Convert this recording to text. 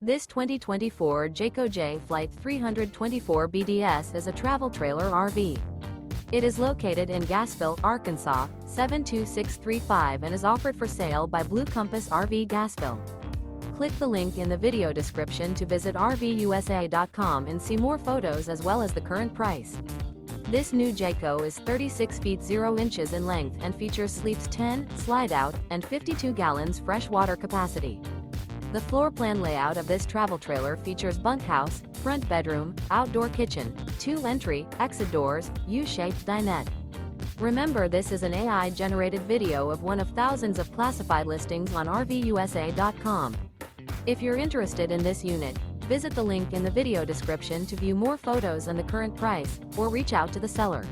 This 2024 Jayco Jay Flight 324 BDS is a travel trailer RV. It is located in Gassville, Arkansas, 72635 and is offered for sale by Blue Compass RV Gassville. Click the link in the video description to visit RVUSA.com and see more photos as well as the current price. This new Jayco is 36 feet 0 inches in length and features sleeps 10, slide-out, and 52 gallons fresh water capacity. The floor plan layout of this travel trailer features bunkhouse, front bedroom, outdoor kitchen, 2 entry, exit doors, U-shaped dinette. Remember, this is an AI-generated video of one of thousands of classified listings on RVUSA.com. If you're interested in this unit, visit the link in the video description to view more photos and the current price, or reach out to the seller.